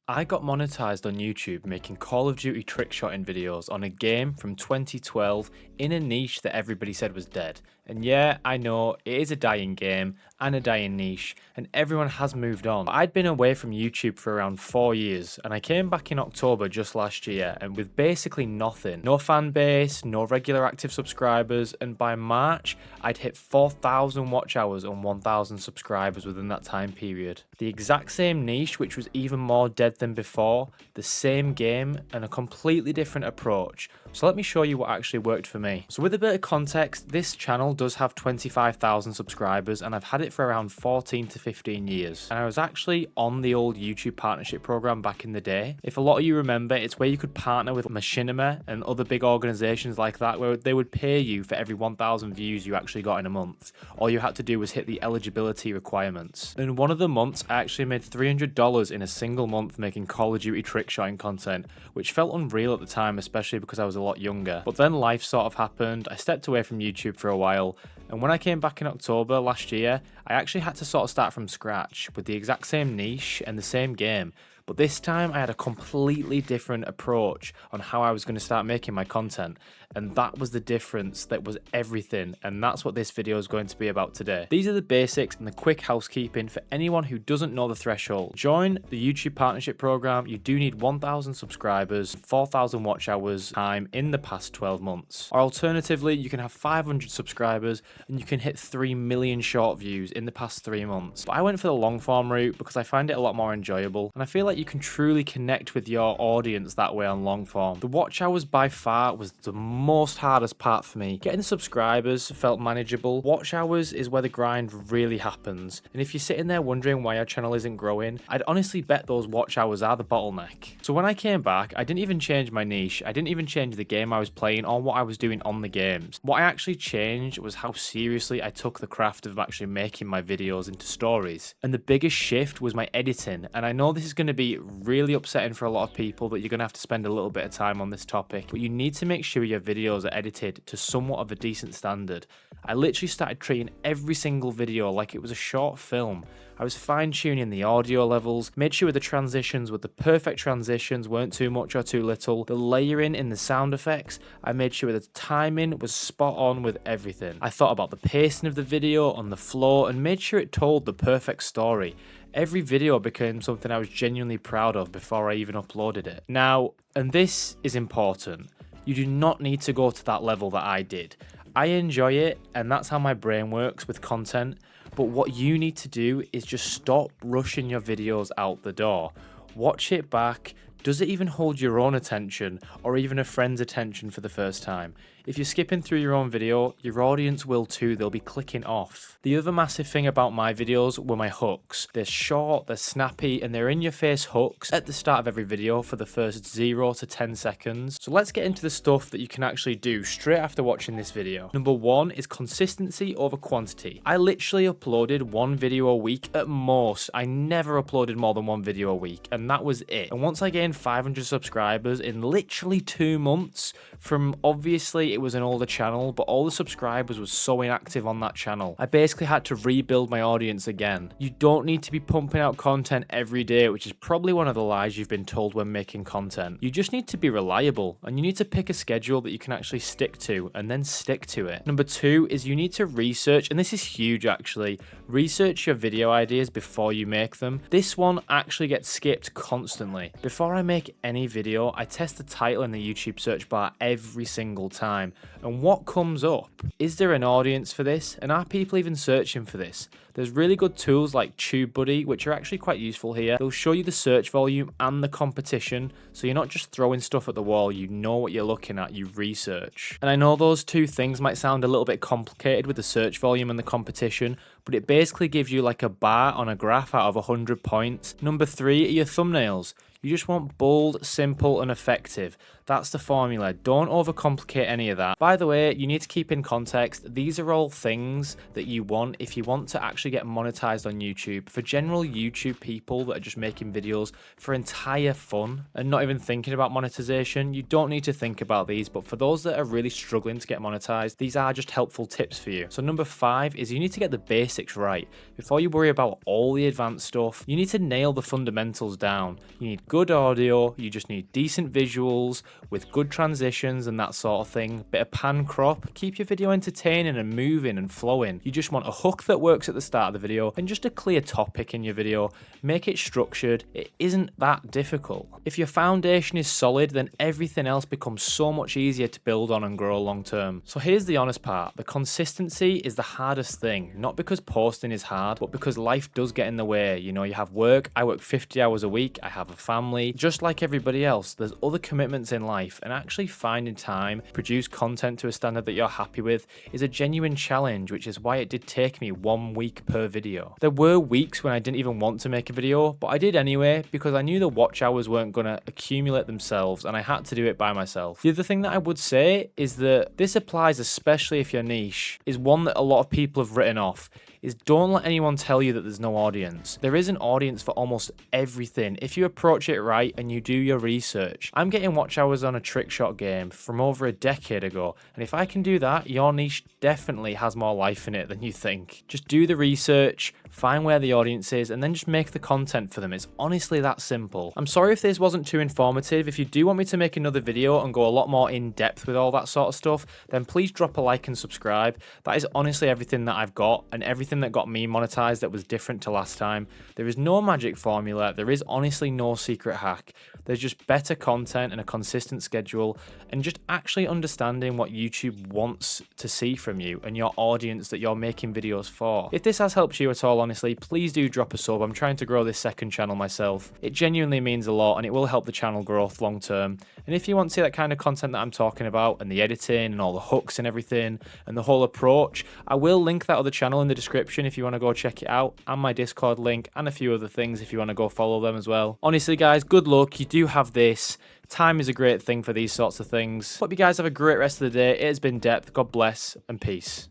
I got monetized on YouTube making Call of Duty trickshotting videos on a game from 2012 in a niche that everybody said was dead. And yeah, I know, it is a dying game and a dying niche, and everyone has moved on. But I'd been away from YouTube for around 4 years, and I came back in October just last year, and with basically nothing. No fan base, no regular active subscribers, and by March, I'd hit 4,000 watch hours and 1,000 subscribers within that time period. The exact same niche, which was even more dead than before, the same game, and a completely different approach. So let me show you what actually worked for me. So with a bit of context, this channel does have 25,000 subscribers, and I've had it for around 14 to 15 years. And I was actually on the old YouTube partnership program back in the day. If a lot of you remember, it's where you could partner with Machinima and other big organizations like that, where they would pay you for every 1,000 views you actually got in a month. All you had to do was hit the eligibility requirements. In one of the months, I actually made $300 in a single month making Call of Duty trickshotting content, which felt unreal at the time, especially because I was a lot younger. But then life sort of happened. I stepped away from YouTube for a while, and when I came back in October last year, I actually had to sort of start from scratch with the exact same niche and the same game. But this time I had a completely different approach on how I was going to start making my content. And that was the difference, that was everything. And that's what this video is going to be about today. These are the basics and the quick housekeeping for anyone who doesn't know the threshold. Join the YouTube partnership program. You do need 1,000 subscribers, 4,000 watch hours time in the past 12 months. Or alternatively, you can have 500 subscribers and you can hit 3 million short views in the past 3 months. But I went for the long form route because I find it a lot more enjoyable. And I feel like you can truly connect with your audience that way on long form. The watch hours by far was the most hardest part for me. Getting subscribers felt manageable. Watch hours is where the grind really happens. And if you're sitting there wondering why your channel isn't growing, I'd honestly bet those watch hours are the bottleneck. So when I came back, I didn't even change my niche. I didn't even change the game I was playing or what I was doing on the games. What I actually changed was how seriously I took the craft of actually making my videos into stories. And the biggest shift was my editing. And I know this is going to be really upsetting for a lot of people that you're going to have to spend a little bit of time on this topic, but you need to make sure your videos are edited to somewhat of a decent standard. I literally started treating every single video like it was a short film. I was fine-tuning the audio levels, made sure the transitions were the perfect transitions, weren't too much or too little. The layering in the sound effects, I made sure the timing was spot on with everything. I thought about the pacing of the video, on the flow, and made sure it told the perfect story. Every video became something I was genuinely proud of before I even uploaded it. Now, and this is important, you do not need to go to that level that I did. I enjoy it, and that's how my brain works with content, but what you need to do is just stop rushing your videos out the door. Watch it back. Does it even hold your own attention or even a friend's attention for the first time? If you're skipping through your own video, your audience will too, they'll be clicking off. The other massive thing about my videos were my hooks. They're short, they're snappy, and they're in-your-face hooks at the start of every video for the first 0 to 10 seconds. So let's get into the stuff that you can actually do straight after watching this video. Number 1 is consistency over quantity. I literally uploaded 1 video a week at most. I never uploaded more than 1 video a week, and that was it. And once I gained 500 subscribers in literally 2 months, from obviously it was an older channel, but all the subscribers was so inactive on that channel, I basically had to rebuild my audience again. You don't need to be pumping out content every day, which is probably one of the lies you've been told when making content. You just need to be reliable, and you need to pick a schedule that you can actually stick to, and then stick to it. Number 2 is you need to research, and this is huge actually, research your video ideas before you make them. This one actually gets skipped constantly. Before I make any video, I test the title in the YouTube search bar every single time. And what comes up? Is there an audience for this? And are people even searching for this? There's really good tools like TubeBuddy, which are actually quite useful here. They'll show you the search volume and the competition, so you're not just throwing stuff at the wall, you know what you're looking at, you research. And I know those two things might sound a little bit complicated with the search volume and the competition, but it basically gives you like a bar on a graph out of 100 points. Number 3 are your thumbnails. You just want bold, simple, and effective. That's the formula. Don't overcomplicate any of that. By the way, you need to keep in context, these are all things that you want if you want to actually actually get monetized on YouTube. For general YouTube people that are just making videos for entire fun and not even thinking about monetization, you don't need to think about these, but for those that are really struggling to get monetized, these are just helpful tips for you. So number 5 is you need to get the basics right. Before you worry about all the advanced stuff, you need to nail the fundamentals down. You need good audio, you just need decent visuals with good transitions and that sort of thing, bit of pan crop, keep your video entertaining and moving and flowing. You just want a hook that works at the start of the video and just a clear topic in your video. Make it structured. It isn't that difficult. If your foundation is solid, then everything else becomes so much easier to build on and grow long term. So here's the honest part. The consistency is the hardest thing, not because posting is hard, but because life does get in the way. You know, you have work. I work 50 hours a week. I have a family. Just like everybody else, there's other commitments in life, and actually finding time to produce content to a standard that you're happy with is a genuine challenge, which is why it did take me 1 week per video. There were weeks when I didn't even want to make a video, but I did anyway because I knew the watch hours weren't going to accumulate themselves and I had to do it by myself. The other thing that I would say is that this applies especially if your niche is one that a lot of people have written off, is don't let anyone tell you that there's no audience. There is an audience for almost everything if you approach it right and you do your research. I'm getting watch hours on a trick shot game from over a decade ago, and if I can do that, your niche definitely has more life in it than you think. Just do the research, find where the audience is, and then just make the content for them. It's honestly that simple. I'm sorry if this wasn't too informative. If you do want me to make another video and go a lot more in depth with all that sort of stuff, then please drop a like and subscribe. That is honestly everything that I've got and everything that got me monetized that was different to last time. There is no magic formula. There is honestly no secret hack. There's just better content and a consistent schedule and just actually understanding what YouTube wants to see from you and your audience that you're making videos for. If this has helped you at all, honestly, please do drop a sub. I'm trying to grow this second channel myself. It genuinely means a lot and it will help the channel growth long term. And if you want to see that kind of content that I'm talking about and the editing and all the hooks and everything and the whole approach, I will link that other channel in the description if you want to go check it out, and my Discord link and a few other things if you want to go follow them as well. Honestly guys, good luck. You do have this. Time is a great thing for these sorts of things. Hope you guys have a great rest of the day. It has been Depth. God bless and peace.